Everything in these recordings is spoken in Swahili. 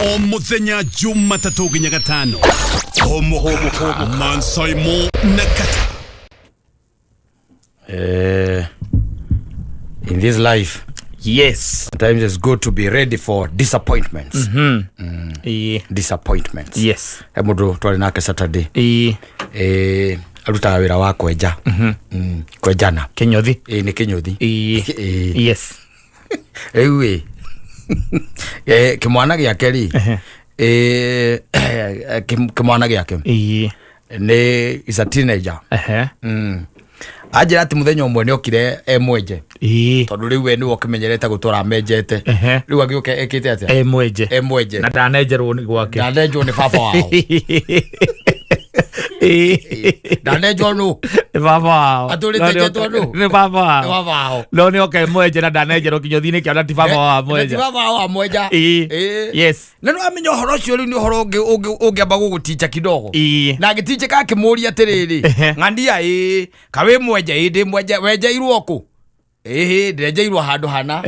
Omuthenya Jumatatu nginya gatano. Homo Mansoimo Nakata. In this life, yes, sometimes it's good to be ready for disappointments. Disappointments. Yes. Emudu twali nake Saturday. Aruta wira wa kwenja. Kwenjana. Kinyothi. Ni kinyothi. Yes. Ewe. Kimwana giake ri. Kimwana giake. Ne is a teenager. Ajira ati muthenya umwe ni okire emwenje. Tondu riu we ni wokimenyerete gutura menjete. Riu agioke ekite atia? Emwenje. Na ndanejerwo ni gwake. Ndanejerwo ni baba wao. Ndanejerwo no. Baba wao. Atulitegetwo no. Ni baba wao. Ni baba wao. Lo ni okay mwenje na ndanejerwo kinyothi-ini kia ndati baba wao mwenje. Ni baba wao mwenja. Yes. Na no amenya horo cio riu ni horo ungiamba guguticha kidogo. Na agitiche ka kimuria atiriri. Ngandia kawe mwenje ndi mwenje wenje irwoku. Ndirenjeirwo handu hana.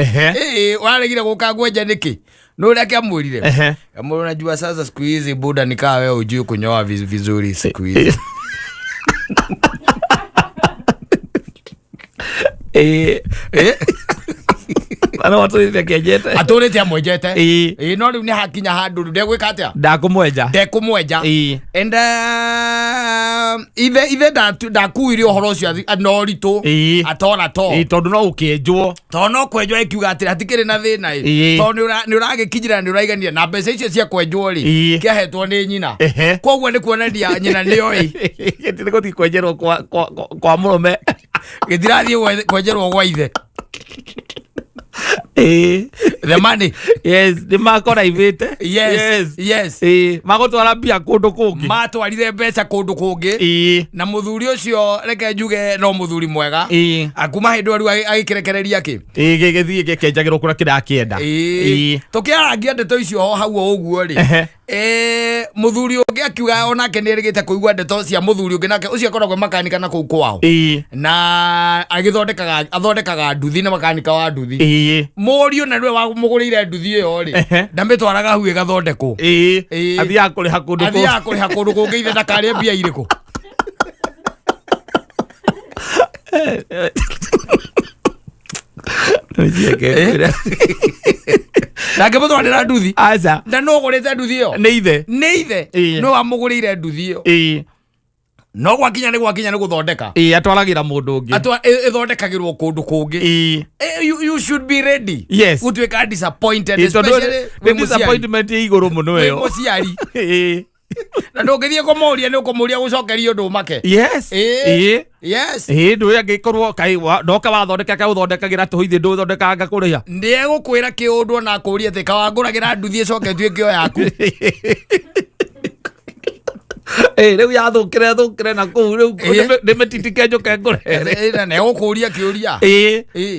Waregire guka gwenja niki? No reke amwirire. Amwona unajua sasa siku hizi buda nikaa wewe ujui kunyoa vizuri siku hizi. Ana watu hivi kiejete. Atorete amwejete. No riu ni hakinya handu ndegwika atia? Ndakumwenja. And ithe ndakuire uhoro ucio anoritu atora to. Tondu no ukienjwo. To no kwenjwo ikiuga atira hatikiri na thina to ni uragikinyira ni uraigania na mbeca icio cia kwenjwo ri kiahetwo ni nyina. Koguo ni kuonania nyina nio gitire guthi kwenjerwo kwa murume. Githirathie kwenjerwo gwa ithe. The money. Yes, ni makora ivete. Yes. Magotwara mbia kundu kungi. Matwarire mbeca kundu kungi. Na muthuri ucio reke njuge no muthuri mwega. Akuma hindu riu agikirekereria ki. Githie gikenjagirwo kura kirakienda. Tukiarangia ndeto icio hau uguo ri. Muthuri ungi akiuga onake ni rigite kuigua ndeto cia muthuri ungi nake ucio akoragwo makanika na kuu kwao. Na athondekaga nduthi na makanika wa nduthi. Morio na rwe wa mugurire nduthi iyo ri ndamitwaraga hu igathondekwo. Athia kuriha kundu kungi ithe ndakarie mbia iriku. Nake mutwarira nduthi aza nda no gurite nduthi iyo ni ithe no amugurire nduthi iyo no gwakinya ni guthondeka atwaragira mundu ungi ithondekagirwo kundu kungi. You should be ready. Yes. Utweka disappointed especially when disappointment iguru muno yo muciari. Na ndungithie kumuria ni ukumuria gucokeria undu make. Yes. Ndu ya gikorwo kai ndoka wathondeka ka uthondekagira tuhithi ndu thondekanga kuriya. Ndie gukwira kiundu na kuria thika wanguragira nduthi icoke tuike yo yaku. Riu yathukire na kuu riu nimetitike njuke ngure. Na negukuria kiuria.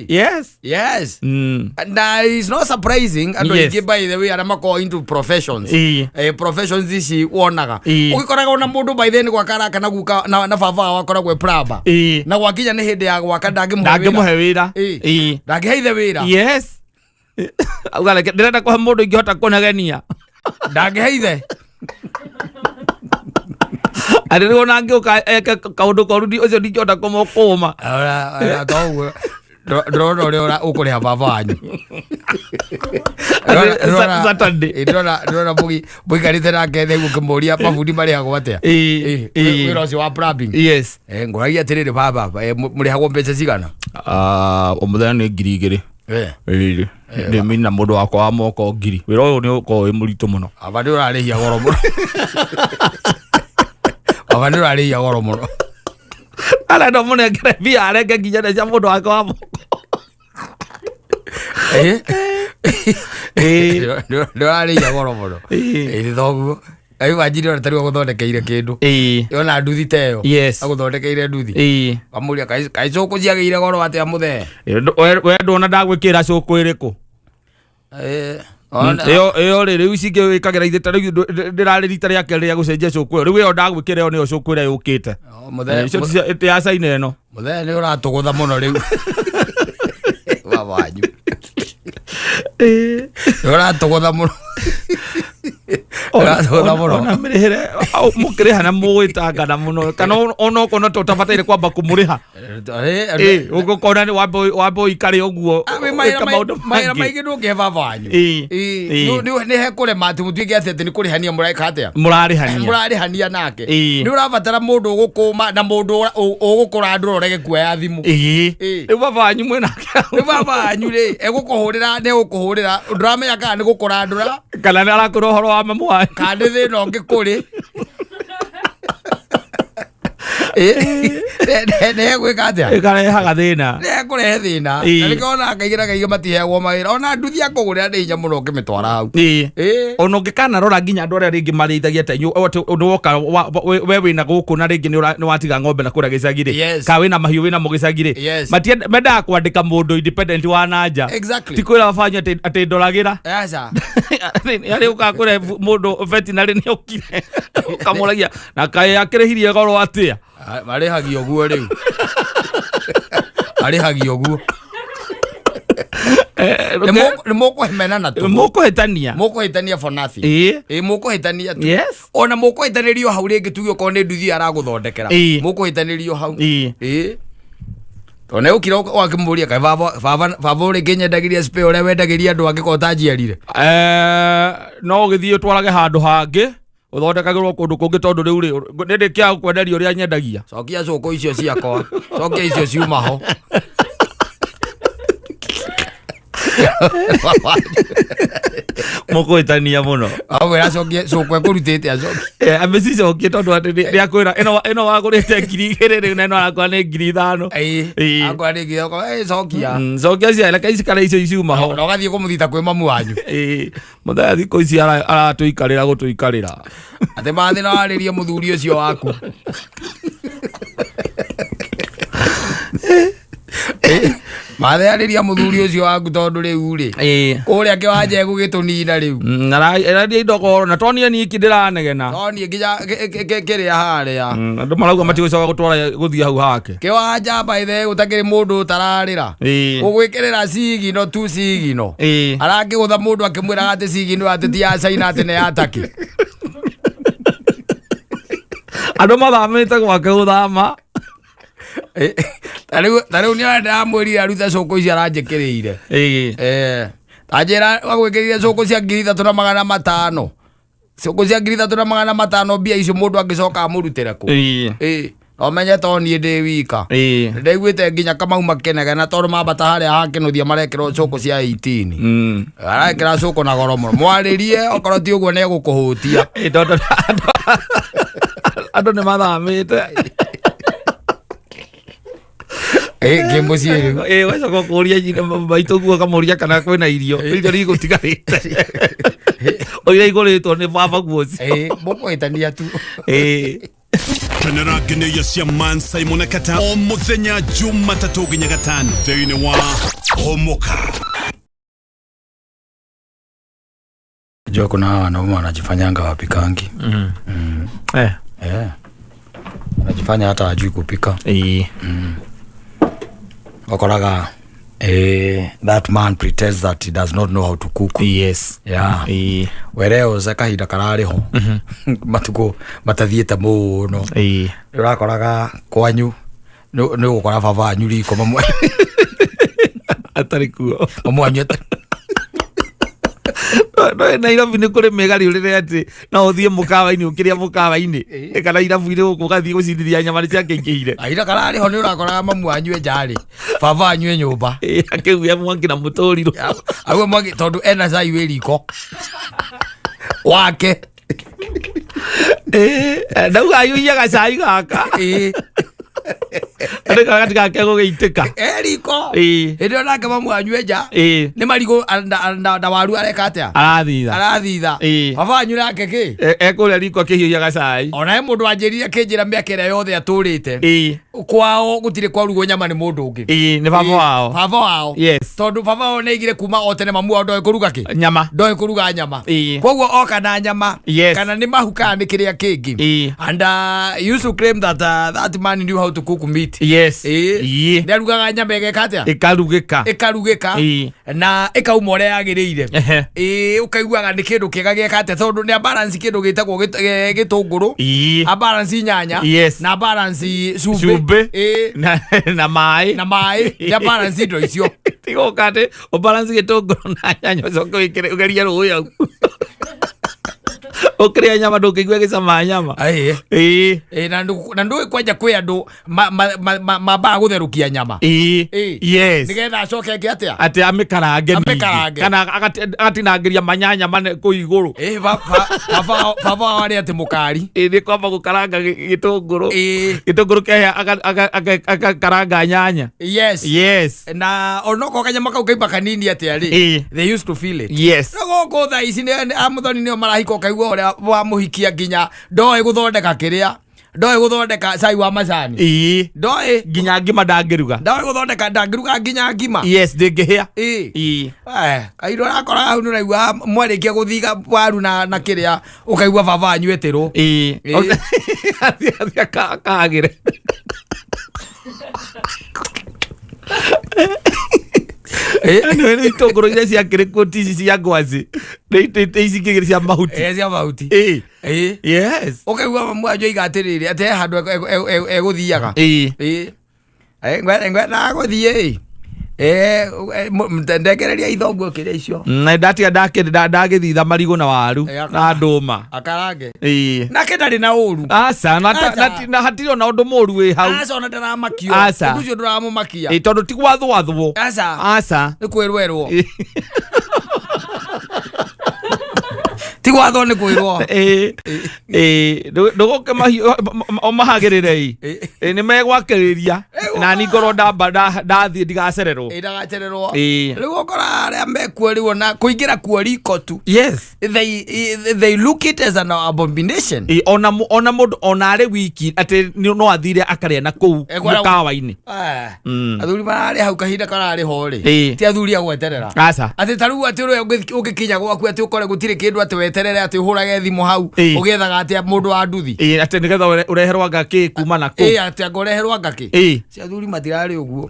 Yes. And it's not surprising and you by the way arama go into professions. Professions ici wonaga. Ukikoraga ona mundu by the ni gwakara kana guka na baba wakora gwe plumber. Na gwakinya ni hindi ya gwaka ndagimuhe wira. Ndagiheithe wira. Yes. Ugaleke ndirenda kwa mundu ingihota kunegenia. Ndagiheithe. Aririo nangiuka kaundu korudi ucio ndingihota kumukuma. Toguo ndrona uria ukuriha baba wanyu. Saturday Ndrona muikarite nake thegu kimuria mabundi marihagwo atia. Wira ucio wa plumbing. Yes. Nguragia atiriri baba murihagwo mbeca cigana? Umuthenya ni 2,000. Ndimi na mundu wakwa wa moko 1,000. Wira uyu ni uko wi muritu muno. Abandi urarihia goro muno. Abandi urarihia goro muno. Ala ndo muno ngere bia arenge nginya na cia mundu wakwa wa moko. Ndo arihia goro muno. Thoguo ayo ajiri ora tari guthondekeire kindu. Yona nduthi teyo. Aguthondekeire nduthi. Amuria kai cuku ciagire goro atia muthe. We ndona ndagwikira cuku iriku. Iyo riu icingi wikagira ithe tari ndirari rita ria keri ria gucenjia cuku riu iyo ndagwikira iyo ni cuku ria yukite. Muthe ya saina eno. Muthe ni uratugutha muno riu. Baba wanyu. Uratugutha muno. ona mirihere mukiriha na muitangana muno kana ono kono tutabatire kwamba kumuriha ugukona ni wabo ikari oguo maira maigi ndungeva vanyu ni hekure matu mutwige atete ni kurihania muraika atia murarihania nake ni urabatara mundu ugukuma na mundu ugukura nduro rege kuoya thimu ni baba wanyu mwenake ni baba wanyu ri egukuhurira ne gukuhurira ndramenya kana ni gukura ndura kana ni arakura horo wa mamu wanyu kandi thina ungi kuri ne gwika atia ikarehaga thina ne kurehe thina na nikona kaigira matihegwo mawira ona nduthi akugurira ndi nya muno ngimitwara hau ono ngikana rora nginya andu aria ringi marithagia tenyu undu woka we wina guku na ringi ni watiga ng'ombe na kuria gicagire ka wina mahiu wina mugicagire menda kwandika mundu independent wa nanja ti kwira wafanya ati ndoragira yari ukakure mundu veterinary ni ukire ukamuragia na kai akirehirie goro atia marihagio guo riu arihagio guo ni mukuhemena na tu mukuhitania for nothing mukuhitania tu ona mukuhitanirio hau ringi tugio ko ni nduthi araguthondekera mukuhitanirio hau tone ukira wakimburia kai baba uri nginyendagiria spe ure wendagiria andu angi ko tanjiarire no githio twarage handu hangi uthondekagirwo kundu kungi tondu riu ri ndi kia kwenderia uria nyendagia cokia cuko icio ciakwa cokia icio ciuma ho mukuhitania muno awira cokia cuko ekurutite acoki ameci cokie tondu ati ri akwira ino wagurite 2,000 riu neno akwa ni 5,000 akwa ni ngio cokia cokia cia reka ici kana icio ciuma ho no gathie kumuthita kwi mamu wanyu muthaya thiko ici aratuikarira gutuikarira ati mathi na waririe muthuri ucio waku mathariria muthuri ucio waku tondu riu ri uria kiwanja gugitunina riu araria indo goro na tonie ni kindiranegena tonie nginya kiria haria andu marauga matigwicoka gutwara guthia hau hake kiwanja by the utakiri mundu utararira ugwikirira sigino tu sigino arakigutha mundu akimwira ati sigino ati ti ya China ati ne ataki andu mathamite gwake uthama tariu ni arenda mwiri aruta coko ici aranjikiriire anjira wagwikirire coko cia 3,500 coko cia 3,500 mbia icio mundu angicoka amurutire ku no menye toni ndi wika ndaiguite nginya Kamau makenega tondu mambata haria hakinuthia marekirwo coko cia 18 arekira coko na goro muno mwaririe okorwo ti uguo ne gukuhutia andu ni mathamite ngimuciiriu wacoka kuria nyina baitu guo kamuria kana kwina irio ri gutigarite oira iguritwo ni baba guoci mukuhitania tu Kenera Guinea cia Mansai Monakata o muthenya Jumatatu nginya Gatano thiini wa Homoka. Jo kuna wanaume wanajifanyanga wapikangi anajifanya hata ajui kupika wakoraga that man pretends that he does not know how to cook. Wereo za kahinda karariho matuko matathiete muno urakoraga kwanyu ni gukora baba anyu riko mamwe atari kuo mamwe no Nairobi ni kuri megari urire ati no uthie mukawa-ini ukiria mukawa-ini kana irabu ire gukathie gucindithia nyama cia kengihire aira karari ho ni urakora mamu anyu enjari baba anyu nyumba akiuya mwangi na mutoriro awe mwangi tondu ena cai wi riko wake ndauga ayuia gacai gaka Andika katika kego geitika. Eriko. Ndio nake mamu anyweja. Ni marigo na waru areka atia. Arathitha. Baba anyu nake ki. Ekuria riko akihiuia gacai. Ona mundu anjirire kinjira miakera yothe aturite. Kwao gutire kwa rugo nyama ni mundu ungi. Ni baba wao. Baba wao. Yes. Tondu baba wao neigire kuma otene mamu wao ndoe kuruga ki. Nyama. Ndoe kuruga nyama. Koguo oka na nyama. Kana ni mahuka ni kiria kingi. And used to claim that that man knew how to cook meat. Yes. Ndarugaga nyama igekatia ikarugika na ikauma uria yagiriire ukaiguaga ni kindu kiega gekatia tondu ni balance kindu gitagwo gitunguru a balance nyanya na balance cumbi na mai ya balance indo icio tigokate o balance gitunguru na nyanya ucoke wikire ugeria ruya ukria nyama ndukigwa gicama nyama na ndu kwanja kwi andu maba gutherukia nyama yes nigetha acoke atia ati amikarange kana agatinangiria manyanya mane ku iguru baba wari ati mukari ni kwamba gukaranga gitunguru kehia agakaranga nyanya yes na onoko kanyama kau kaiba kanini atia ri they used to feel it yes go tha ici ni amuthoni ni marahiko kaigua uria wa muhikia ginya ndoe guthondeka kiria ndoe guthondeka cai wa macani ndoe ginya ngima ndangiruga ndoe guthondeka ndangiruga ginya ngima yes ndingihia kairo rakora hau ni raigua mwarikia guthiga waru na kiria ukaigua baba anyweterwo kagire no itongoro iria ciakirikwo tici cia ngwaci ici kigiri cia mahuti yes ukaigua mamu anjũ igatiriri ate handu eguthiaga ngwenda guthie ndengereria ithoguo kiria icio na ndatiga ndagithitha marigo na waru na nduma akarange nake ndari na uru asa na hatiri ona undu moru wi hau asa ona ndaramakio undu cio nduramumakia tondu ti gwathwathwo asa ni kwirwerwo tigwatho ni kwirwo ndugoke mahagirire ni megwakiriria na ni ngoro ndathie ndigacererwo riu ukora aria mekuo riu na kuingira kuo rikotu yes they look it as an abomination ona mundu ona ari wiki ati no athire akaria na kuu mukawa-ini athuri marari hau kahinda karari ho ri ti athuri agweterera ati tariu ati uria ungikinya gwaku ati ukore gutire kindu ati weterere ati uhurage thimu hau ugethaga ati mundu wa nduthi ati nigetha ureherwa ngaki kuma na ku ati agoreherwa ngaki ci athuri matirari uguo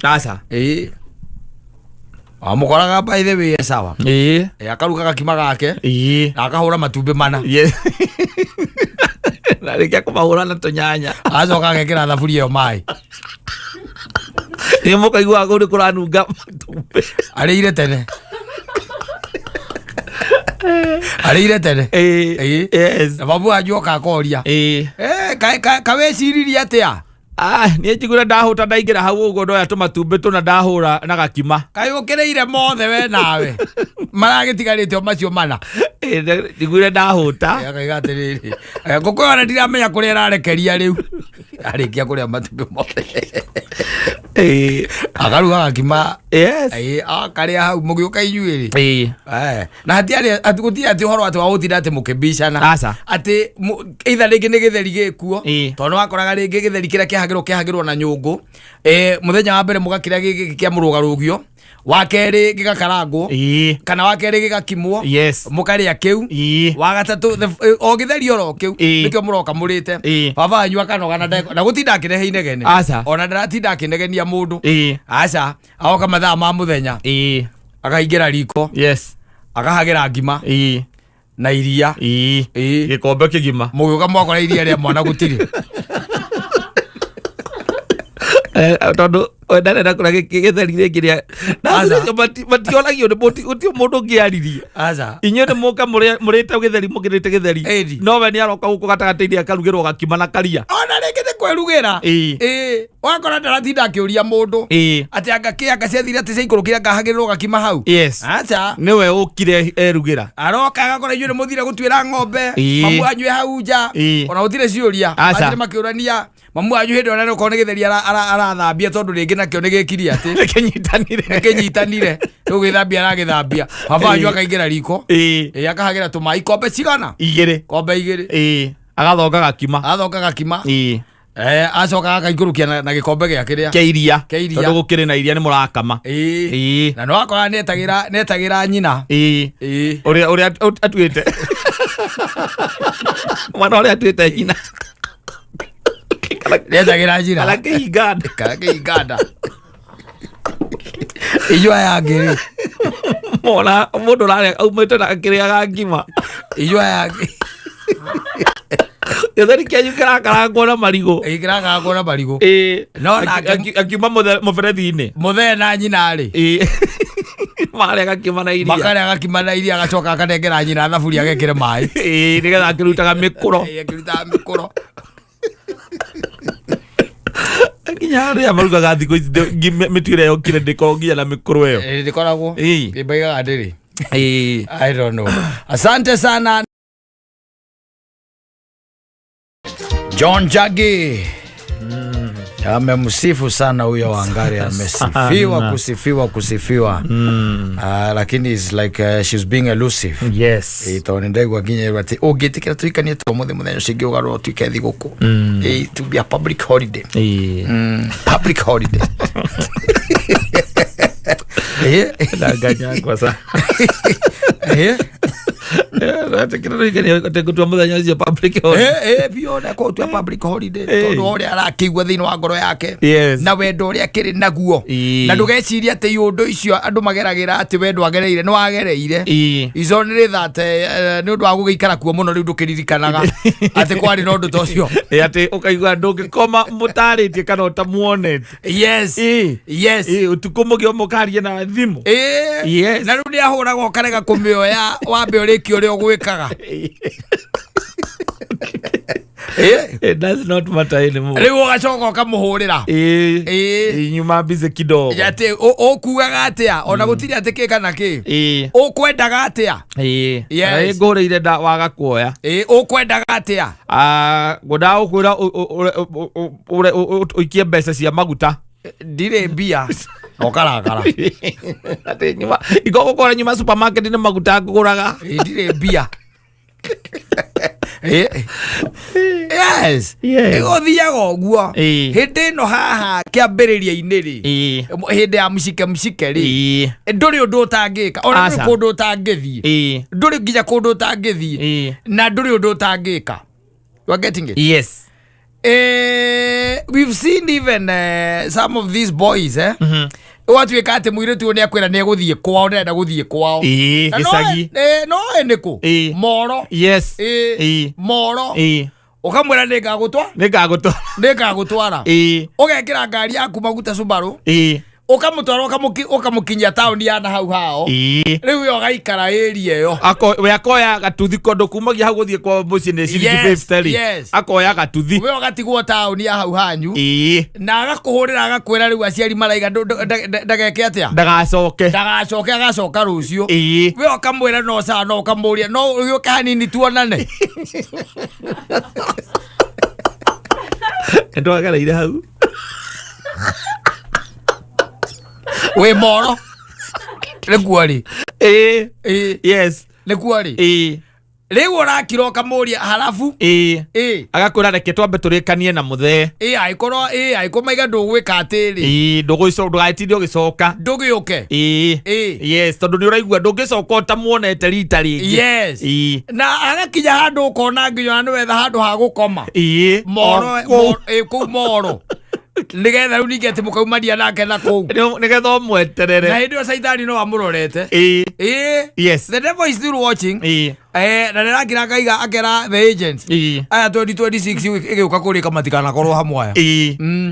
amukoraga by the way sawa akaruga gakima gake na akahura matumbi mana na rikia kumahura na tunyanya acoka agekira thaburia iyo mai ni mukaigua guri kuranunga matumbi arĩire tene arĩire tene yes na babu ajoka akoria kaweciririe atia ni njigure ndahuta ndaingira hau uguo ndoya tumatumbi tuna ndahura na gakima kai ukireire mothe we nawe maragitigarite o macio mana njigure ndahuta akaiga atiriri ngũkwĩra ndiramenya kũrĩa ĩrarekeria rĩu arĩkia kũrĩa matumbi mothe akaruga gakima akarĩa hau mũgĩũka inyuĩrĩ na gũtirĩ atĩ ũhoro atĩ wagũtinda atĩ mũkĩmbicana atĩ either rĩngĩ nĩ gĩtheri gĩkuo tondũ wakoraga rĩngĩ gĩtheri kĩrĩa kĩahagĩrwo na nyũngũ mũthenya wa mbere mũgakĩrĩa gĩkĩ kĩa mũrũgarũgio wa kerĩ gĩgakarangwo kana wa kerĩ gĩgakimwo mũkarĩa kĩu wa gatatũ o gĩtheri oro kĩu nĩkĩo mũroka mũrĩte baba wanyu akanoga na gũtinda akĩrehe inegene ona ndaratinda akĩnegenia mũndũ aca agoka mathaa ma mũthenya akaingĩra riko akahagĩra ngima na iria gĩkombe kĩgima mũgĩũka mwakora iria rĩa mwana gũtirĩ tondu ndarenda kura gĩtheri rĩngĩ rĩa matioragio nĩ mũndũ ũngĩaririe inyuĩ nĩ mũka mũrĩte gĩtheri mũkĩrĩte gĩtheri nowe nĩ aroka gũkũ gatagatĩ-inĩ akarugĩrwo gakima na karia ona rĩngĩ nĩ kwĩrugĩra wakora ndaratinda akĩũria mũndũ atĩ anga ciathire atĩ cia igũrũ kĩrĩa ngahagĩrĩrwo gakima hau aca nĩwe ũkire erugĩra aroka agakora inyuĩ nĩ mũthire gũtuĩra ng'ombe mamu wanyu e hau nja ona gũtirĩ ciũria mathire makĩũrania mamu wanyu hĩndĩ ona nĩũkorwo nĩ gĩtheri arathambia tondũ rĩngĩ nakĩo nĩ gĩkirie atĩ nĩ kĩnyitanire rĩu gĩthambia aragĩthambia baba wanyu akaingĩra riko akahagĩra tũmaĩ kombe cigana kombe igĩrĩ agathonga gakima acoka akaingũrũkia na gĩkombe gĩake kĩa iria tondũ gũkĩrĩ na iria nĩ mũrakama na nĩ wakora netagĩra nyina ũrĩa atuĩte mwana ũrĩa atuĩte nyina Netagira njira. Kalake iganda. Kalake iganda. Ijua ya ngiri. Mona mundu rare aumite na kiriaga ngima. Ijua ya ngiri. Yethari kyanyu kirakarangwo na marigo. Kirakarangwo na marigo. No akiuma muberethi-ini. Muthee na nyina ri. Makarĩa gakima na iria. Makarĩa gakima na iria agacoka akanengera nyina thaburia agekĩre maĩ. Nĩgetha akĩrutaga mĩkũro. Akĩrutaga mĩkũro. Nginya rĩrĩa marugaga thikũ ici mĩtu ĩrĩa yokire ndĩkoragwo nginya na mĩkũro ĩyo. Ndĩkoragwo. Ĩmbaigaga ndĩrĩ. I don't know. Asante sana. John Jagi. Amemsifu sana huyo Wangari, amesifiwa kusifiwa. Lakini is like she's being elusive. Yes. Ito ndegwa ginya bati ogetikira tuikanie to muthenya cingi ugarwo tuikethi guku. To be a public holiday. Public holiday. Ndaganya kwa sa. Biona ko tu public holiday tondu oria arakigwa thiini wa ngoro yake na wendo uria kiri naguo na ndugeciria ati yundu icio andu mageragira ati wendo agereire ni wagereire izo ni that ni undu wa gugikara kuo muno riu ndukiririkanaga ati kwari no ndu tocio ati ukaigwa ndungikoma mutaritie kana utamuonete. Yes utuku mugio mukarie na thimu. Na riu ni ahuragwo karega kumioya wambe uriki uria ugwikaga. It does not matter anymore. Riu ugacoka ukamuhurira nyuma bize kidogo ati ukugaga atia ona gutiri ati kika na ki ukwendaga atia ngureire nda waga kuoya ukwendaga atia ngoda ukwira uikie mbeca cia maguta ndire mbia okarakara ati nyuma igogokora nyuma supermarket ni maguta nguraga ndire mbia. Yes. Igothiaga ũguo hĩndĩ ĩno haha kĩambĩrĩria-inĩ rĩ hĩndĩ ya mũcike rĩ ndũrĩ ũndũ ũtangĩka ona ndũrĩ kũndũ ũtangĩthiĩ ndũrĩ nginya kũndũ ũtangĩthiĩ na ndũrĩ ũndũ ũtangĩka. You are getting it? Yes. We've seen even some of these boys watuĩka atĩ mũirĩtu nĩ akwĩra nĩ egũthiĩ kwao nĩenda gũthiĩ kwao gĩcagi no nĩkũ Moro. Yes. Moro ukamwĩra nĩngagũtwara ũgekĩra ngari yaku maguta Subaru ukamutwara ukamukinyia tauni ya na hau hao riu yo gaikara area yo we akoya gatuthi kondo kumagia hau guthie kwa muci ni ciringi 50 akoya gatuthi we gatigwo tauni ya hau hanyu na agakuhurira agakwira riu aciari maraiga ndageke atia ndagacoke agacoka rucio we ukamwira no saa no ukamuria no uyoke hanini tuonane endo agaraire hau we Moro nĩkuo yes nĩkuo rĩu ũrakira ũkamuria halafu agakwĩra reke twambe tũrĩkanie na mũthee angĩkorwo maiga ndũgwĩka atĩrĩ ndũgagĩtinde ũgĩcoka ndũgĩũke yes tondũ nĩ ũraigua ndũngĩcoka ũtamuonete rita rĩngĩ na agakinya handũ ũkona nginya nĩ wetha handũ ha gũkoma Moro kũu Moro nigetha riu ninge ati mukaumania nake na kou nigetha umweterere na hindi yo Saitani no amurorete yes the devil is still watching na nĩragira ngaiga akera the agents aya 2026 igiuka kurika matikana korwo hamwe aya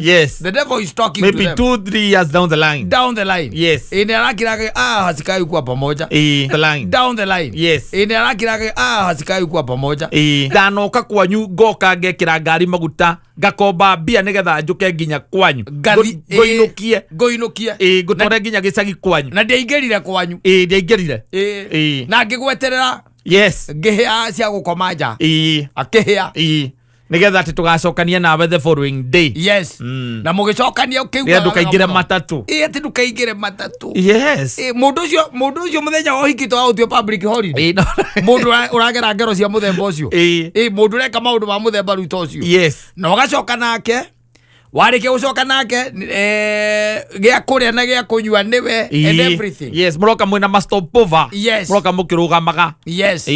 yes the devil is talking maybe to them 2-3 years down the line yes nĩragira hasikai kuwa pamoja the line down the line yes nĩragira hasikai kuwa pamoja ndanoka kwanyu ngoka ngekira ngari maguta ngakomba mbia nigetha njuke nginya kwanyu ngoinukie ngutware nginya gicagi kwanyu na ndiaingĩrire kwanyu ndiaingĩrire na ngĩgweterera yes ngĩhĩa cia gũkoma nja akĩhĩa nigetha ati tugacokania nawe the following day yes na mugicokania ukiuga ndukaingire matatu ati ndukaingire matatu yes mundu ucio muthenya wa hiki to out public holiday mundu uragera ngero cia muthemba ucio mundu reka maundu ma muthemba ruto ucio yes na ugacoka nake warike gucoka nake gĩa kũrĩa na gĩa kũnyua niwe and everything yes muroka mwina mastopover yes muroka mukirugamaga yes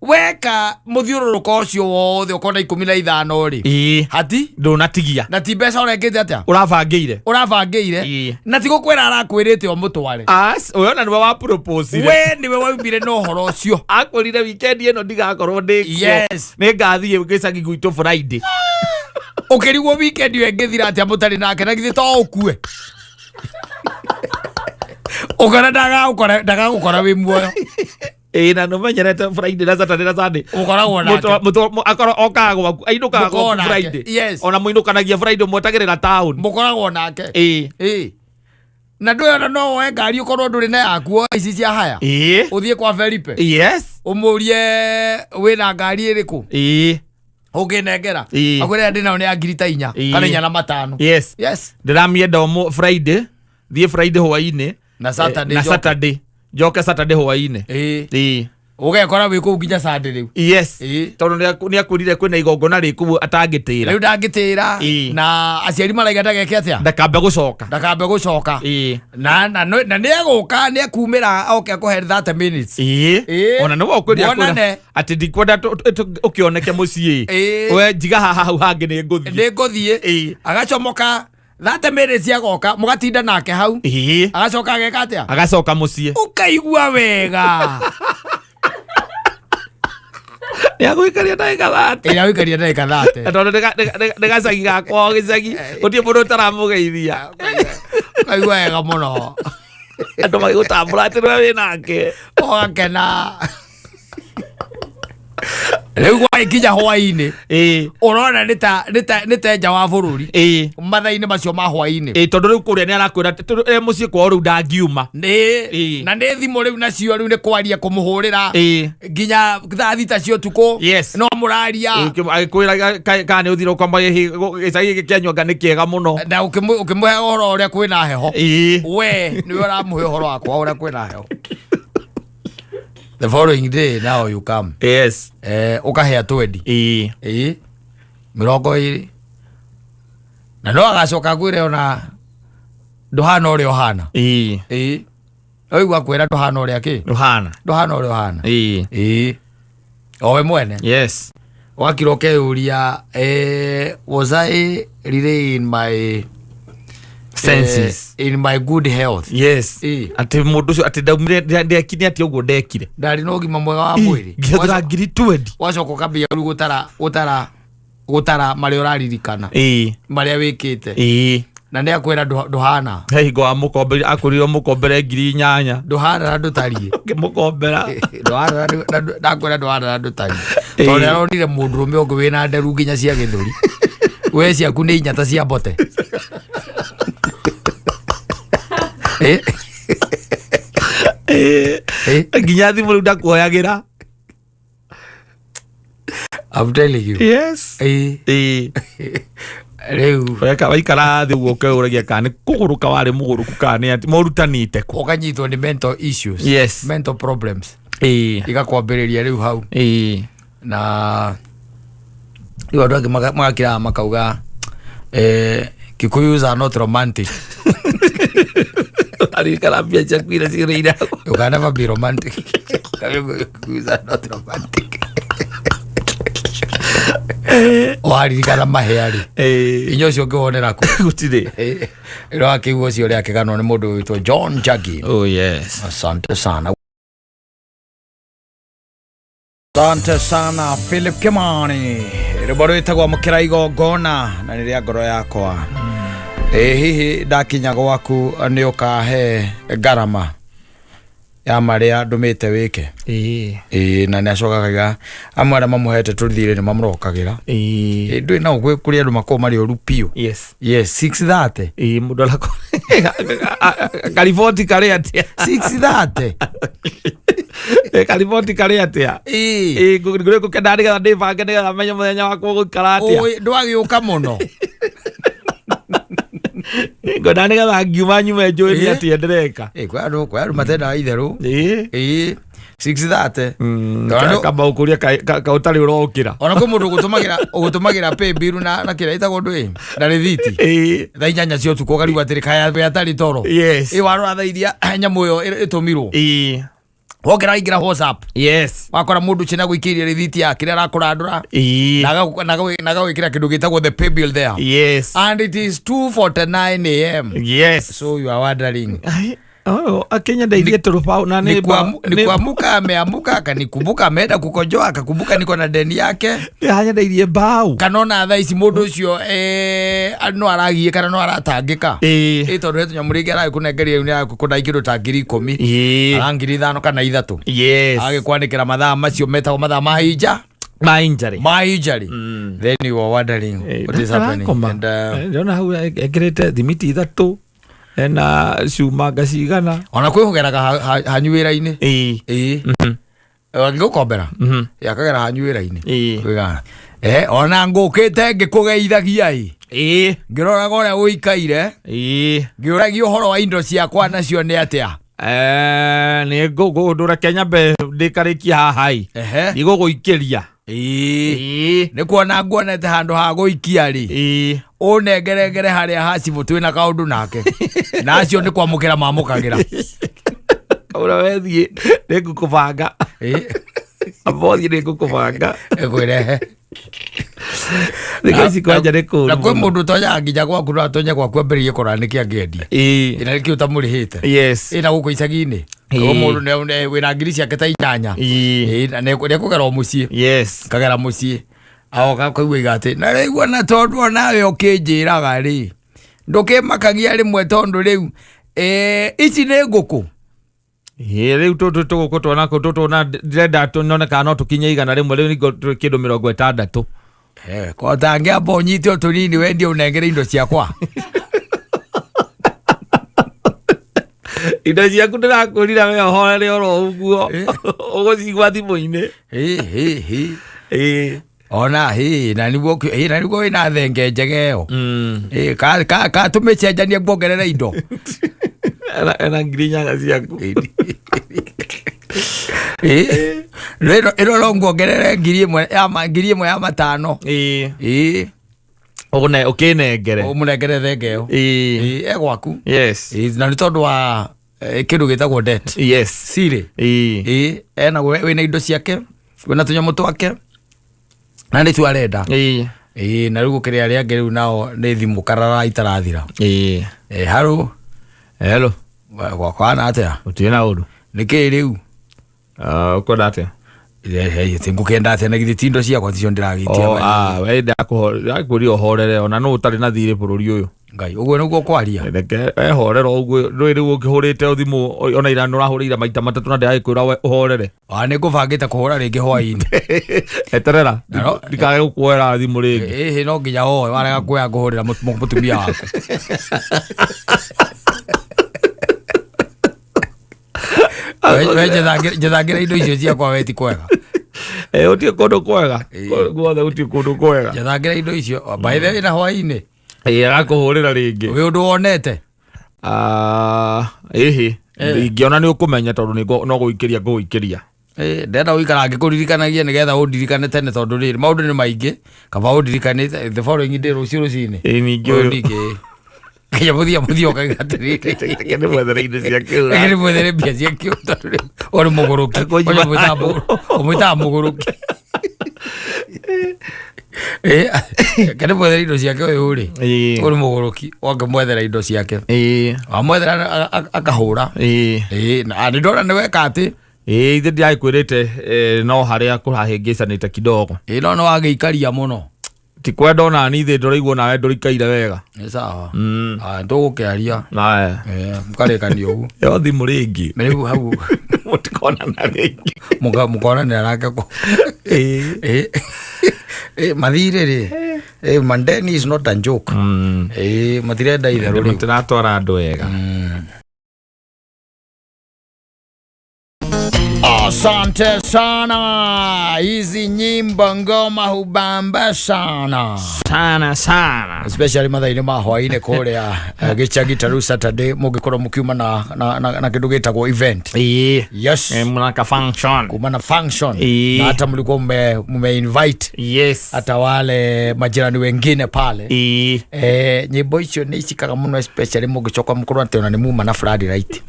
weka muthiururuko ucio wothe ukona 15 ri hati ndunatigia na ti mbeca urengete atia urabangĩire na ti gukwira arakwirite o mutware uyona niwe wa propose we niwe waumire no horo ucio akwirire weekend ino ndigakorwo ndikuo ningathie gicagi gwitũ Friday ukirigwo weekend yo ngithira atia mutari nake na githi to ukue ukora ndaga gukora wi muoyo na no menyerete Friday na Saturday na Sunday ukoragwo nake akora okagwa ainukagwo Friday ona muinukanagia Friday mwetagirira town mukoragwo nake na ndoyo no we ngari ukorwo nduri na yakuo ici cia haya uthie kwa Felipe umurie wina ngari iriku ukinengera akwira ndina ni ngiri ta 4 kana 4 na 5 ndiramienda o Friday thie Friday hwaini na Saturday njoke Saturday hwaini ugekora wi ku nginya Sunday riu tondu ni akwirire kwina igongona riku atangitira riu ndangitira na aciari maraiga ndageke atia ndakambe gucoka na ni aguka ni akumira oke kuhe 30 minutes ona no okwiria kwira ati ndikwenda ukioneke mucii we njiga hau hangi ni nguthie agacomoka 30 minutes agoka mugatinda nake hau agacoka ageka atia agacoka mucii ukaigua wega ya gwikaria ndagika 30 tondu ndigacagi gakwa gicagi gutie mundu taramugeithia kaigua wega muno andu magigutambura ati we nake ogakena riu gwaikinya hwaini urona nita nja wa bururi mathaini macio ma hwaini tondu riu kuria ni arakwira mucii kwao riu ndangiuma na ni thimu riu nacio riu ni kwaria kumuhurira nginya thaa thita cio tuku no muraria agikwira kana ni uthire ukomba gicagi kianyonga ni kiega muno na ukimuhe uhoro uria kwina heho we niwe uramuhe uhoro wakwa uria kwina heho. The following day now you come. Ukahea 20. Mirongo iri. Na no agacoka gwire ona nduhana uri ohana. Oigwa kwira nduhana uri aki? Nduhana uri ohana. Owe mwene. Wakiroke uria was I really in my senses in my good health ati mundu ucio ati ndaumire ndekine ati uguo ndekire ndari no gima mwega wa mwiri ngithira ngiri 20 wacoka kambia ru gutara mari uraririkana maria wikite na ndi akwira nduhana hingo wa mukombere akuriro mukombere ngiri 8 nduhana na ndutarie mukombera nduhana ndakwira nduhana na ndutarie tondu aronire mundu rume ungi wina nderu nginya cia githuri we ciaku ni 4 ta cia mbote nginya thimu riu ndakuoyagira. I'm telling you. Riu weka waikara thi uke uragia kana kuguruka wari muguruku kana ati morutanite ku ukanyitwo ni mental issues, mental problems igakwambiriria riu hau na riu andu angi magakira makauga Kikuyus are not romantic. You can never be romantic. Kikuyus are not romantic. Oharirikana maheari inyo cio ngihonera ku gutire iro akiguo cio ria kigano ni mundu witwa John Jagi. Asante sana. Asante sana Philip Kimani. Riboro itagwa mukira igongona na niria ngoro yakwa hihi ndakinya gwaku ni ukahe garama ya maria ndumite wike na ni acokaga amwe aria mamuhete tuthire ni mamrokagira ndui na ugwe kuri andu mako mari oru pio 630 mundu lako kalifoti kare atia 630 kalifoti kare atia ngure ko kendari ga ndiva ngene ga menya muthenya wakwa gukara atia ndwagiuka muno godani ga ngiuma nyume njoi atia ndireka kwa andu matenda itheru 630 kamba ukuria ka utari urokira ona ko mundu gutumagira pay bill na kira itago ndui na rithiti tha inyanya cio tuko gari gwatiri kaya atari toro warora tha iria nyamu yo itumirwo wongera ingira WhatsApp yes wakora mundu chena guikiria rithiti ya kire arakũrandũra naga gwikira kindu gitagwo the pay bill there yes and it is 2:49 am yes so you are wondering Akenya ndairie turupau na ni kuamuka ameamuka akanikumbuka ameenda kukojoa akakumbuka niko na deni yake hanya ndairie bau kanona thaa ici mundu ucio no aragie kana no aratangika tondu hetu nyamuringi arakunengeria ni akukunda ikindo ta 10,000 arangiri 5 kana 3 yes agikwanikira mathaa macio metagwo mathaa ma injari then you were wondering what is happening and ndona hau ekirite thimiti 3 ena cuma ngacigana ona kwihugeraga hanyu wira-ini ngigukombera yakagera hanyu wira-ini ona ngukite ngikugeithagia ngiroraga uria uikaire ngiuragia uhoro wa indo ciakwa nacio ni atia ni ngugundura Kenya be ndikarikia hahai iguguikiria ni kuona nguonete handu ha guikia ri unengeregere haria hacibu twina kaundu nake nacio ni kwamukira mamukagira ura wethie ni ngukubanga abothi ni ngukubanga ekwirehe Nikasi kwanja reku na kwe mundu tonya nginya gwaku na tonya gwaku ambiriye koranikia ngendia ina riki utamurihite yes ina guku icagi-ini ko mundu ne wina ngiri ciake ta 8 na ne kugera mucii yes kagera mucii aoka koigwa igate na reigwa na tondu nawe ukinjiraga ri ndukimakagia rimwe tondu riu ici ni nguku riu tuguku twanako tutuna ndenda tunone kana no tukinye igana rimwe riu ni kindu 60 ko tangia bonyite utunini wendi unengere indo ciakwa indo ciaku ndirakurira we horere oro uguo ugocigwa thimu-ini ona na niguo wina thenge njegeo ka tumicenjanie nguongerere indo ena ngiri 8 ciaku ino no nguongerere ngiri 1 ya 5 ogone ukinengere umunengere thengeo egwaku yes na ni tondu wa kindu gitagwo debt yes siri ena wina indo ciake wina tunyamu twake na ni tu arenda na riu gukiria ria ngeriu nao ni thimu karara itarathira hello gwakwana atia utina undu niki riu ukoda atia ngukenda atia na githi tindo ciakwa ticio ndiragitia wenda kuria uhorere ona no utari na thiri bururi uyu ngai uguo niguo kwaria ehorera uguo riu ukihurite thimu ona ira no rahurira maita 3 na ndiragikwira uhorere ni ngubangite kuhura ringi hwaini eterera ndikage gukwera thimu ringi no nginya hoye warega kuya nguhurira mutumia waku jethagira indo icio ciakwa weti kwega utie kundu kwega guothe utie kundu kwega jethagira indo icio baithe wina hwaini agakuhurira ringi wi undu wonete ingiona ni ukumenya tondu no guikiria nguikiria ndenda uikara ngikuririkanagia nigetha undirikane tene tondu riri maundu ni maingi kaba undirikanite the following day rucio rucini ningi kaya muthia ukaigatirire kene mwethere indo ciakiura kene mwethere mbia ciakiura ori muguruki umwita muguruki kene mwethere indo ciake uyu ri ori muguruki wange mwethera indo ciake wamwethera akahura na ni ndona ni weka ati ithe ndiakwirite no haria kurahingicanite kidogo no wagiikaria muno ti kwenda ona ni thä ndåraiguo nawe ndårikaire wega nä sawa tågå aria mkarekania å gu yo thimå rä ngä rä u hau må tikonana rä ngä må konanä nake mathirä rä mandeni is not a joke matirenda itherå rä matiratwara andå wega Asante sana, hizi nyimbo ngoma hubamba sana especially mathaini ma hwaine kuria gicagi taru Saturday mugikorwo mukiuma na kindu gitagwo event. Yes, mnaka function kuma na function na hata mlikuwa mume invite hata wale majirani wengine pale. Nyimbo icio ni icikaga muno especially mugicoka mukorwo ati ona ni muma na Friday night.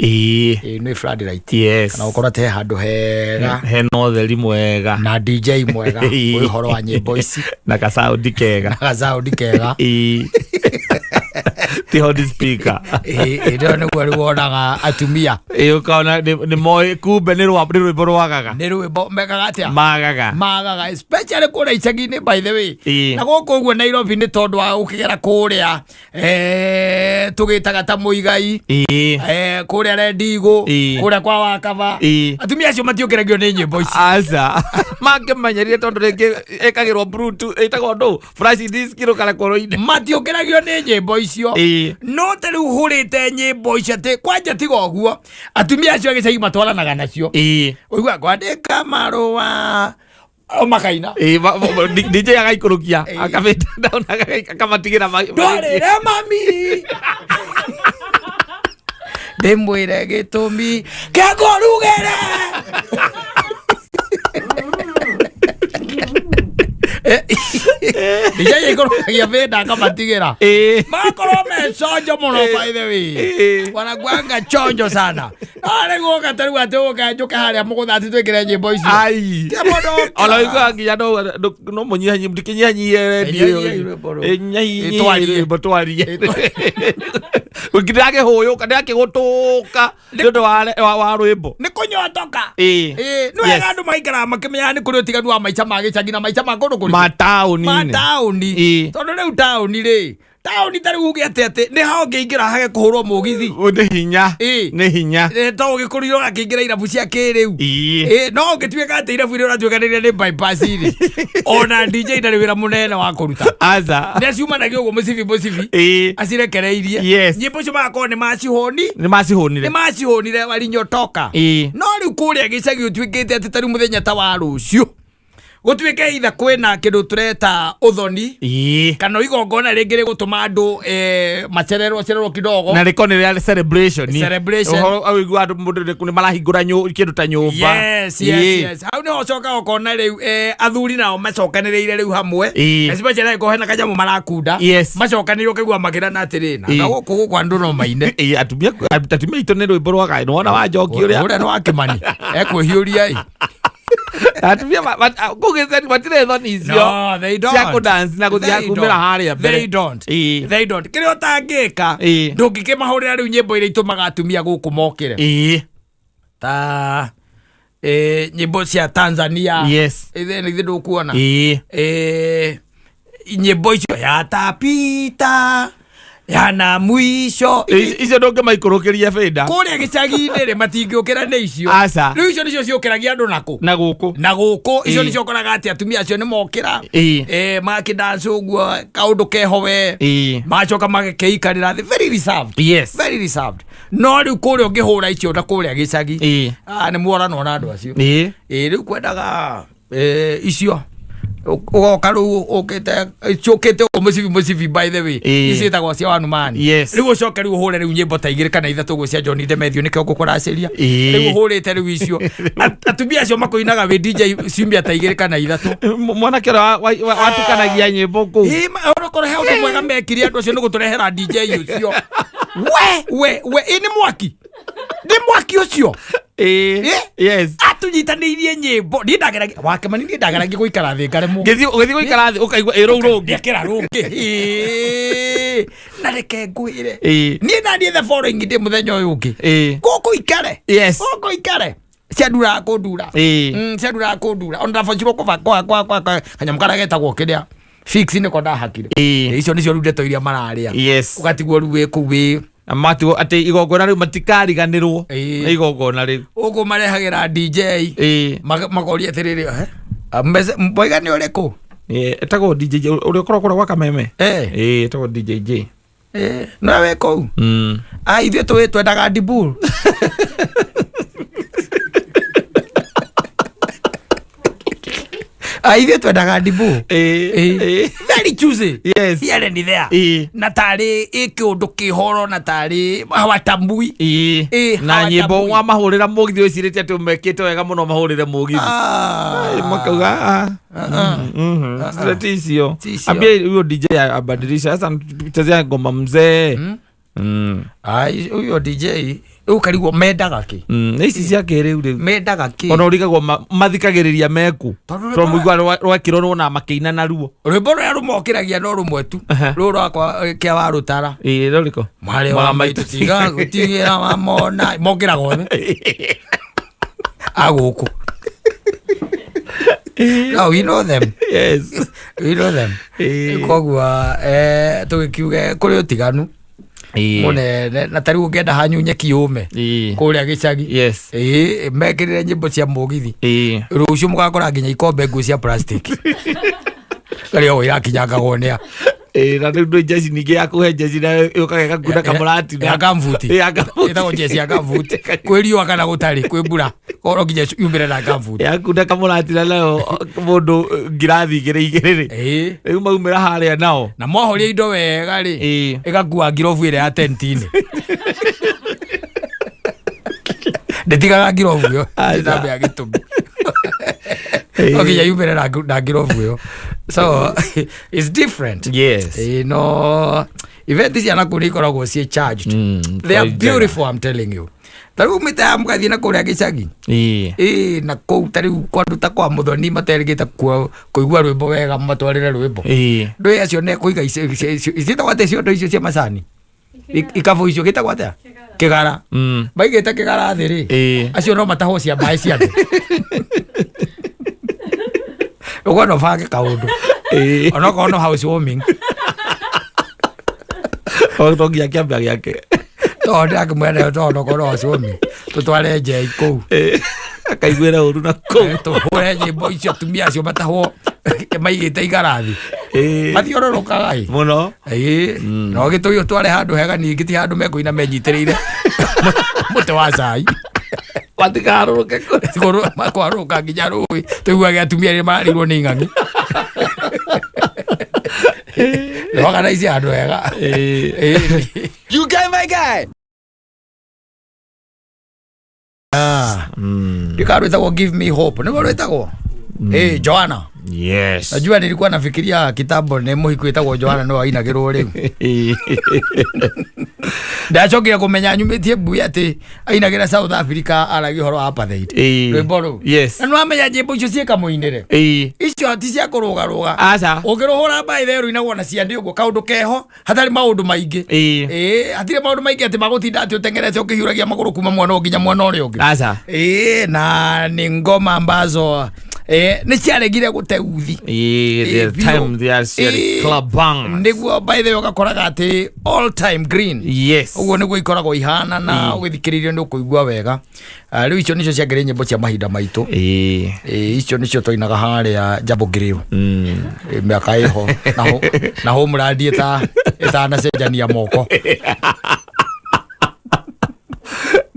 Ni Friday night kana ukorwo ate handu hega heno theri mwega na DJ mwega uyu horo wa nyimbo ici na kasaudi kega ti hodi speaker ndio ni kwari wonaga atumia ukaona ni moe kumbe ni rwimbo rwagaga ni rwimbo mekaga atia magaga especially kura icagi-inĩ by the way na gũkũ ũguo Nairobi nĩ tondũ wa gũkĩgera kũrĩa tũgĩtaga ta Mũigai kũrĩa Rendigo kũrĩa kwa Wakaba atumia acio matiũkĩragio nĩ nyĩmbo ici aca mangĩmenyerie tondũ rĩngĩ ĩkagĩrwo bluetooth ĩtagwo ndũ flash disk kana koro-inĩ matiũkĩragio nĩ nyĩmbo icio no ta rĩu hũrĩte nyĩmbo icio atĩ kwanja tiga ũguo atumia acio agĩcagi matwaranaga nacio ũigua kwandĩka marũa makaina DJ agaikũrũkia akabĩta down akamatigĩra ndorĩre mami ndĩmwĩre gĩtũmi kĩngũrugĩre DJ ikorogia venda akamatigĩra makorwo meconjo mũno by the way wanakuanga chonjo sana arĩguoka tarĩu atĩ ũkanjũka harĩa mũgũtha atĩ twĩkĩre nyĩmbo ici ona igua nginya no mũnyihanyie ndikinyihanyie redio twarie ngĩndagĩhũyũka ndakĩgũtũka nĩũndũ wa rwĩmbo nĩ kũnyotoka nĩ wega andũ maikaraga makĩmenyaga nĩ kũrĩ ũtiganu wa maica ma gĩcagi na maica ma kũndũ kũrĩ mataũni tondũ rĩu taũni rĩ taũni tarĩu uge atĩ nĩ hao ngĩingĩra hage kũhũrwo mũgithi nĩ hinya to ũgĩkũrĩrwo gakĩingĩra irabu cia kĩrĩu no ũngĩtuĩka atĩ irabu iria ũratuĩkanĩria nĩ bypass rĩ ona DJ ndarĩ wĩra mũnene wa kũruta nĩ aciumanagio ũguo mũcibi acirekereirie nyĩmbo icio magakorwo nĩ macihũnire warinyotoka no rĩu kũrĩa gĩcagi ũtuĩkĩte atĩ tarĩu mũthenya ta wa rũciũ gũtuĩke itha kwĩna kĩndũ tũreta ũthoni kana igongona rĩngĩ rĩgũtũma andũ macererwo kidogo na rĩko nĩ rĩa celebration au igua andũ mũndũ nĩ marahingũra kĩndũ ta nyũmba hau nĩho ũcokaga ũkona rĩu athuri nao macokanĩrĩire rĩu hamwe especially ko hena kanyamũ marakunda macokanĩrĩire ũkaigua makĩrana atĩrĩ na gũkũ andũ no maine atumia itũ nĩ rwĩmbo rwagaĩ nĩwona wa Njoki ũrĩa nĩ wa Kĩmani ekwĩhiũria atumia kugezani matire thoni icio cia kudance na guthia kumira haria mbere they don't kire utangika ndungikimahurira riu nyimbo iria itumaga atumia guku mokire ta nyimbo cia Tanzania ithe ndukuona nyimbo icio ya tapita yana mwisho icio ndonge maikũrũkĩria benda kũrĩa gĩcagi-inĩ rĩ matingĩũkĩra nĩ icio rĩu icio nĩcio ciũkĩragia andũ na gũkũ icio nĩcio ũkoraga atĩ atumia acio nĩ mokĩra makĩdance ũguo kaũndũ keho we macoka magĩkĩikarĩra thĩ very reserved no rĩu kũrĩa ũngĩhũra icio na kũrĩa gĩcagi nĩ muorano na andũ acio rĩu kwendaga icio ugoka rĩu ũkĩte mũcibi by the way icĩtagwo cia Wanumani rĩu ũcoke rĩu ũhũre rĩu nyĩmbo ta 2 kana 3 ũguo cia John Ndemethio nĩkĩo ngũkũracĩria rĩu ũhũrĩte rĩu icio atumia acio makũinaga wĩ DJ ciumia ta 2 kana 3 mwanake watukanagia nyĩmbo kũu ũrũkorwo he ũndũ mwega mekire andũ acio nĩ gũtũrehera DJ ũcio we nĩ mwaki ũcio atunyitanĩirie nyĩmbo niĩ ndageragia wa Kĩmani niĩ ndageragia gũikara thĩ ngaremwo gũthiĩ gũikara thĩ ũkaigua rũu rũngĩ ndekera rũngĩ na reke ngwĩre niĩ naniĩ the following ndĩ mũthenya ũyũ ũngĩ gũkũ ikare cianduraga kũndura ona ndabacirwo kwa kanyamũ karĩa getagwo kĩrĩa fix nĩko ndahakire icio nĩcio rĩu ndeto iria mararĩa ũgatigwo rĩu wĩ kũu wĩ amatu ati igongona riu matikariganirwo na igongona riu ugu marehagera DJ magoria atiriri mboiga ni ureko etagwo DJ uri ukorwo kwa Kameme etagwo DJ J no weko ithuĩ twendaga Dibul Aithe twendaga ndimũ. Very choosy. Yes. Here and there. Na tarĩ kĩũndũ kĩhoro na tarĩ hawatambui. Na nyĩmbo wa mahũrĩra mũgithi ũcirĩtie atĩ mekĩte wega mũno mahũrĩre mũgithi. Makauga icio. Ambia huyo DJ abadilisha. Sasa tuchezea ngoma mzee. Huyo DJ ukarigwo mendaga ki ici cia kĩrĩu rĩu mendaga ki ona urigagwo mathikagĩrĩria meku to mũigua rwekĩrwo na makĩina naruo rwĩmbo rũrĩa rũmokĩragia no rũmwe tu rũrũ rwakwa kĩa wa rũtara rũrĩkũ marĩ wa maitũ tiga gũtigĩra mamona mokĩraga othe agũkũ. No, we know them. Yes. We know them. Koguo tũgĩkiuge kũrĩ ũtiganu munene na tari ũngĩenda hanyunye kiume kũrĩa gĩcagi mekĩrĩre nyĩmbo cia mũgithi rũciũ mũgakora nginya ikombe nguo cia plastic karĩa o irakinyangagwo nĩa na rĩu ndũ jeci ningĩ ya kũhe jeci na yũkaga ĩgakunda kamũrati ya gambuti ĩtagwo jeci ya gambuti kwĩ riũa kana gũtarĩ kwĩ mbura koro nginya yumĩre na gambuti yakunda kamũrati na nayo mũndũ ngirathi igĩrĩ rĩu maumĩra harĩa nao na mohoria indo wega rĩ ĩgakua ngirobu ĩrĩa ya tenti-inĩ ndĩtigaga ngirobu ĩyo ndambe ya gĩtũmi okay, yumĩre na ngirobu ĩyo. So it's different. Yes. No, event ici anaku nĩ ikoragwo ciĩ charged. They are beautiful, I'm telling you. Tarĩu mĩta mũgathiĩ na kũrĩa gĩcagi na kũu tarĩu kwanduta kwa Mũthoni materĩgĩte kũigua rwĩmbo wega matwarĩre rwĩmbo ndũĩ acio nĩ kũiga icitagwo atĩa ciondo icio cia macani ikabũ icio gĩtagwo atĩa kĩgara maigĩte kĩgara thĩ rĩ acio no matahwo cia mbaĩ cia andũ ũguo no bange kaũndũ onokorwo no housewarming tongia kĩambia gĩake tondũ akĩmwenda onokorwo no housewarming tũtware njei kũu akaiguĩra ũru na kũu tũhũre nyĩmbo icio atumia acio matahwo maigĩte igarathi mathiũrũrũkaga mũno no gĩtũi ũtware handũ hega ningĩ ti handũ mekũina menyitĩrĩire mũtĩ wa cai matikarũrũke makwarũrũka nginya rũĩ tũiguage atumia rĩrĩa mararĩirwo nĩ ing'ang'i organize handũ hega. You guy my guy. Ndĩkarwĩtagwo give me hope nĩguo rwĩtagwo Joanna. Yes. Najua nilikuwa nafikiria kitambo ni muhiku itagwo Joanna no ainagirwo riu. Ndachokire kumenya nyumitie mbuya ati ainagira South Africa aragi horo apartheid. Rwimbo ru. Yes. Na amenya nyimbo icio cieka muinire. Icio ati cia kuruga ruga. Aca. Ukiruhura by there inagwo na ciandi ugo kaundu keho hatari maundu maingi. Hatire maundu maingi ati magutinda ati utengerete ukihiuragia maguru kuma mwana nginya mwana uri ungi. Aca. Na ni ngoma ambazo ni ciaregire guteuthi the time they are sharing club bang niguo by the way ugakoraga ati all time green. Yes. Uguo niguo ikoragwo ihana na ugithikiriria ni ukuigua wega. Riu icio nicio ciagire nyimbo cia mahinda maitu. Icio nicio toinaga haria Jambo Grill. Miaka iho na ho muradi eta na cenjania moko.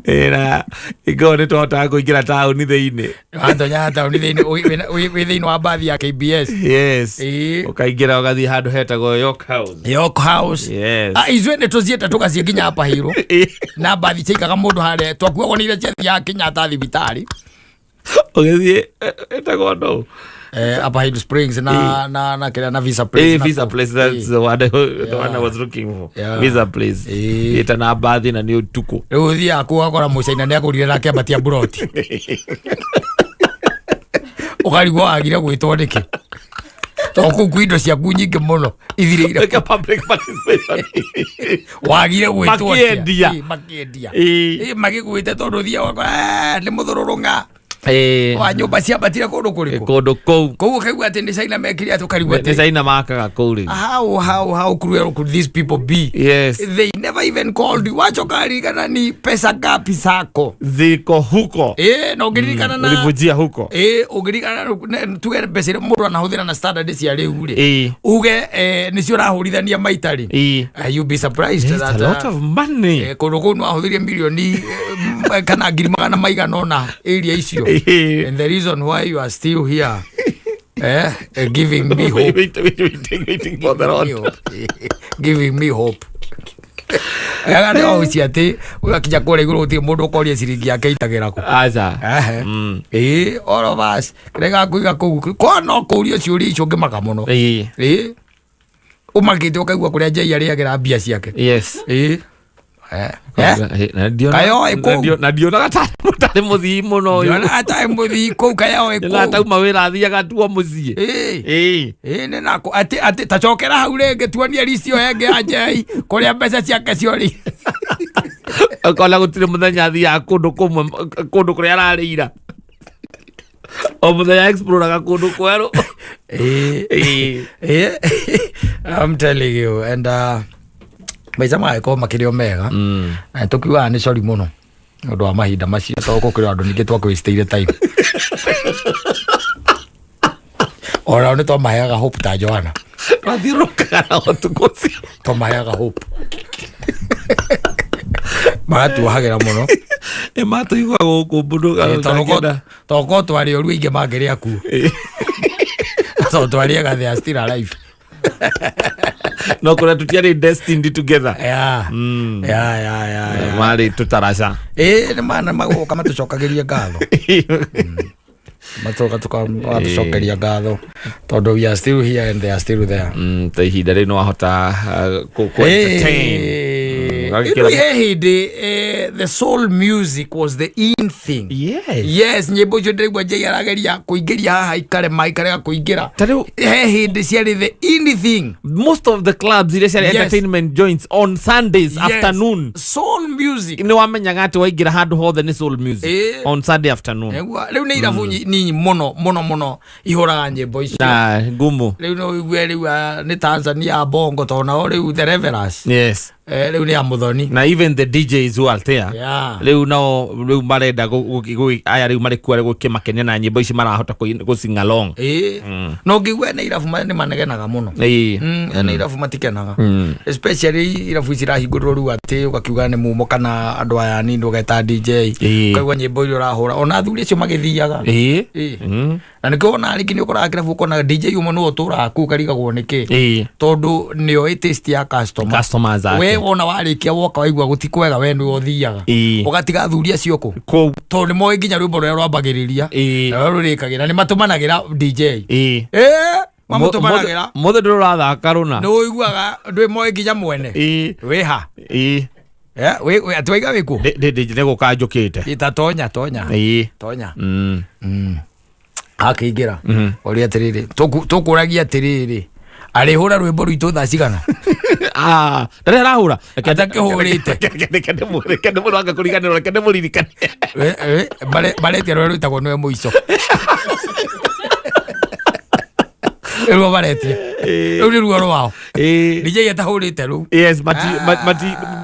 Era igone tota kuingira tauni thiini antonya tauni thiini we thiini wa bathi ya KBS. Yes. Ukaingira ugathi handu hetagwo York House. Yes. Izwe ne tuzieta tugacie nginya hapa hiro na bathi chaikaga mundu hare twakuagwo ni ile ya Kenyatta thibitari ugathi hetagwo ndo Upper Hill Springs na kila na Visa Place. Visa Place, that's the one I was looking for. Visa Place. Ita na bathi na ni utuko. Riu thia akora mucaina ni akurire nake abatia buroti. Ukarigwo agire gwitwo niki. Toko kuido cia kunyinge muno ithirire ka public participation. Wagire gwitwo makiendia. Magigwite tondu thia ni muthururunga. Wa nyumba cia batira kundu kuriku kundu kou kaigua ati ni China mekiri atu karigwa ati China makaga kou how cruel could these people be? Yes. They never even called you. Wachokari kana ni pesa gapi zako ziko huko na ugiririkana na ulivujia huko ugiririkana tuge pesa ile mundu anahuthira na standard cia riu ri uge nicio rahurithania maitari you be surprised that a lot of money kundu kunu ahuthirie milioni kana ngiri magana maigana ona area icio and the reason why you are still here Giving me hope. Waiting for the Lord. Giving me hope. Agane oici ati ugakinya kure iguru uti mundu ukoria ciringi yake itagira ku. Aza. All of us. Rega kuiga ku. Ko no kuria ciuri icio ngimaka muno. Umakite ukaigua kuria Jay ari agira mbia ciake. Yes. Na ndiona gatari muthii muno uyu. Ndiona gatari muthii ku kayo eko. Na tauma wira athiaga tuo mucii. Ni nako ati tacokera hau renge tuonie listi yo yenge ya Jay kuria mbeca ciake ciori. Akona gutire muthenya athia kundu kumwe kundu kuria ararira. O muthenya exploraga kundu kweru. I'm telling you, and maica maiko makirio mega tukiuga ni sorry muno ndu wa mahinda macio toko kuri andu ningi twakwisteire time ora ni to mayaga hope ta Joana wathirukaga na otukosi to mayaga hope matu hagira muno matu igwa gukumburuga toko twari oru inge magere aku so twari ga they are still alive. No kuna tutiari destined together. Yeah. Mali tutarasha. Ni maana mago kama tucokagiria ngatho. Matoka tucokagiria ngatho. Tondu we are still here and they are still there. Ta ihinda ri no ahota ku entertain. The soul music was the in thing. Yes, nyimbo cio ndirigwa Jay arageria kuingiria haha ikare maikare kuingira. Hindi ciari the in thing. Most of the clubs entertainment joints on Sundays afternoon. Soul music. Ni wamenyaga ati waingira handu hothe ni soul music on Sunday afternoon. Riu ni irabu nini muno ihuraga nyimbo icio. Ngumu. Riu no igwe riu ni Tanzania bongo tona riu the reverence. Yes. Riu ni amuthoni. Na even the DJs who are there. Riu riu marenda aya riu marikuare gukimakenia na nyimbo ici marahota go sing along. No ngigwe na irabu ni manegenaga muno. Na irabu matikenaga. Especially irabu cirahingurwo riu ati ugakiuga ni mumo kana andu aya nini ugeta DJ. Ukaigua nyimbo iria urahura ona athuri acio magithiaga. Na nikona ariki ni ukora kirabu kona DJ umwe no utura ku karigagwo niki. Tondu nio taste ya customers we wona warikia woka waigua gutikwega we ndio uthiaga ugatiga thuri acio ku tondu mo nginya rwimbo rwa rwambagiriria na rurikagira ni matumanagira DJ mamutumanagira mothe ndu rathaka runa no iguaga ndwi mo nginya mwene we ha we atwaiga wiku ndi gukanjukite itatonya tonya akiingira ori atiriri tukuragia atiriri arihura rwimbo rwitu thaa cigana ndare arahura atakihurite kende muno anga kuriganirwo kende muririkane baretia rwe rwitagwo niwe muico rwo baretia rĩu nĩ ruo rwao DJ atahũrĩte rĩu yes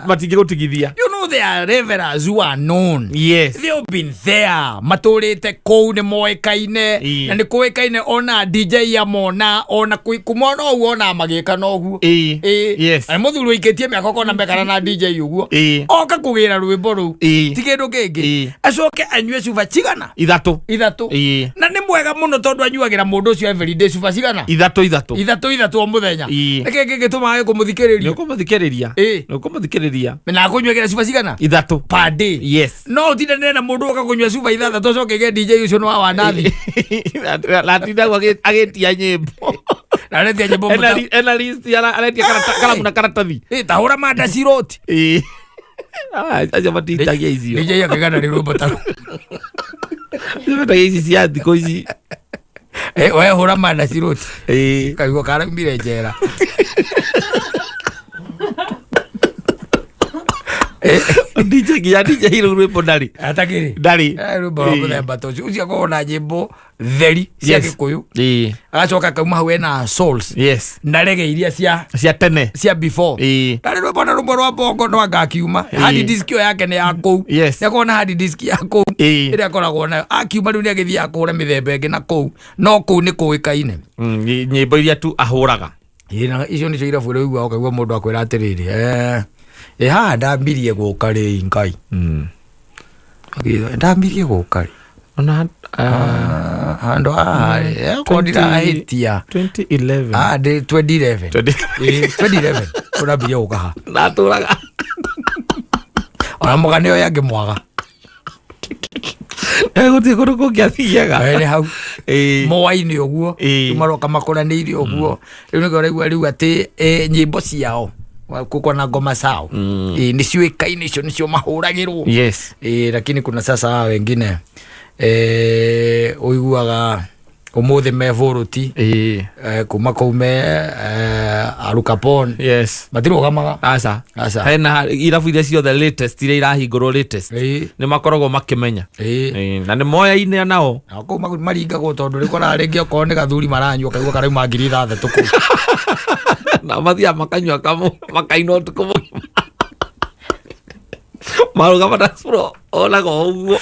matingĩgũtigithia you know there are revelers who are known yes they have been there matũrĩte kũu nĩ moĩkaine na nĩ kũĩkaine ona DJ amona ona kumona ũguo ona magĩka noguo yes na mũthuri ũikĩtie mĩaka ũkona mekana na DJ ũguo oka kũgĩra rwĩmbo rũu ti kĩndũ kĩngĩ acoke anyue cuba cigana ithatũ na nĩ mwega mũno tondũ anyuagĩra mũndũ ũcio everyday cuba cigana ithatũ o mũthenya nĩkĩ gĩgĩtũmaga gĩkũmũthikĩrĩria na akũnyuagĩra cuba cigana ithatũ per day yes no ũtindanĩre na mũndũ ũka kũnyua cuba ithathatũ acoke ge DJ ũcio nĩ wa wanathi latindagwo agĩtia nyĩmbo naretia nyĩmbo ena list aretia karamu na karatathi tahũra manda ciroti aca matitagia icio DJ akĩgana nĩ rwĩmbo ta metagia ici cia thikũ ici we hura manda ciroti kaigua karaumire njera DJ rĩu rwĩmbo ndarĩ rwĩmbo rwa mũthemba ta ũcio ũcio akoragwo na nyĩmbo theri cia Gĩkũyũ agacoka akauma hau ena souls na reggae iria cia tene cia before ndarĩ rwĩmbo na rwĩmbo rwa bongo no anga akiuma hard disk ĩyo yake nĩ ya kũu nĩ akoragwo na hard disk ya kũu ĩrĩa akoragwo nayo akiuma rĩu nĩ agĩthiaga kũhũra mĩthemba ĩngĩ na kũu no kũu nĩ kũĩkaine nyĩmbo iria tu ahũraga icio nĩcio irabu rĩu igua ũkaigua mũndũ akwĩra atĩrĩrĩ haha ndambirie gũka rĩ Ngai ndambirie gũka rĩ ona ando ko ndirahitia 2011 de 2011 kuna biyo ukaha naturaga ona mugane yo yange mwaga guti kuru kungiathiaga ene hau mowaini oguo maroka makoraniire oguo riu niko riu ati nyimbo ciao kuko na ngoma sao ni ciuikaine icio nicio mahuragirwo lakini kuna sasa wengine uiguaga umuthi me vuruti kuma kume Arukapon matirugamaga asa hena irabu iria ciothe latest iria irahingũrwo latest nĩ makoragwo makĩmenya na nĩ moyaine nao kũu maringagwo tondũ rĩkora rĩngĩ okorwo nĩ gathuri maranyua kaigua karauma 3,000 kũu na mathia makanyua kamo makaina ũtukũ mũgima marugama dacuro onaga ũguo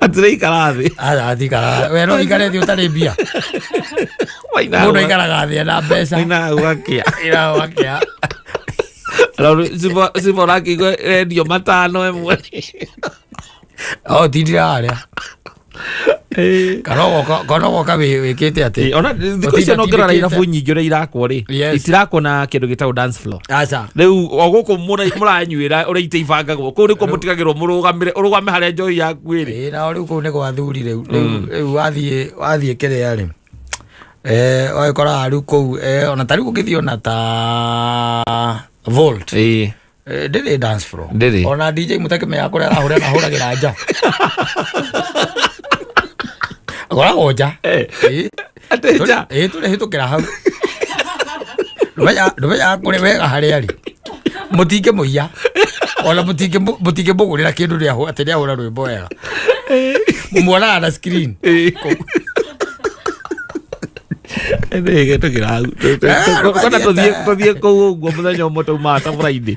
atiraikara thĩ athikara we no ikare thĩ ũtarĩ mbia mũndũ aikaraga thĩ ena mbeca inagwakia sibo rakĩigua redio 5 ĩmwe tindira harĩa kana woka wĩkĩte atĩ ona thikũ icio nongerera irabu nyingĩ ũrĩa irakwo rĩ itirakwo na kĩndũ gĩtagwo dance floor rĩu o gũkũ mũranyuĩra ũrĩa ite ibangagwo kũu nĩkuo mũtigagĩrwo ũrũgame harĩa njohi yaku ĩrĩ na rĩu kũu nĩ gwa athuri rĩu wathiĩ kĩrĩa rĩ wagĩkoraga rĩu kũu ona ta rĩu ũngĩthiĩ ona ta Volt ndĩrĩ dance floor ona DJ mũtakĩmenya kũrĩa arahũrĩra na ahũragĩra nja agora nja tũrĩhĩtũkĩra hau ndũmenya kũrĩ wega harĩa rĩ mũtingĩ mũiya ona mũtingĩ mũgũrĩra kĩndũ atĩ nĩahũra rwĩmbo wega mũmuonaga na screen tũkĩra hau kana tũthiĩ kũu ũguo mũthenya ũmwe taumaga ta Friday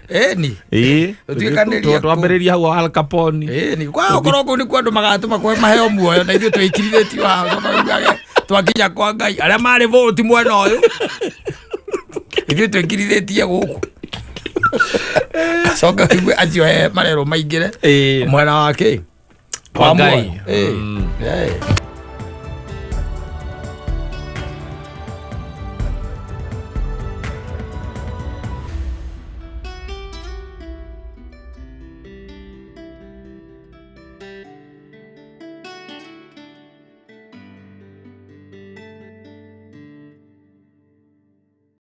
twambĩrĩria hau Al Capone gwakorwo kũu nĩkuo andũ magatũma maheo muoyo na ithuĩ twĩkirithĩtio hau twakinya kwa Ngai arĩa marĩ Volt mwena ũyũ ithuĩ twĩkirithĩtie gũkũ coka acio marerwo maingĩre mwena wake wa Ngai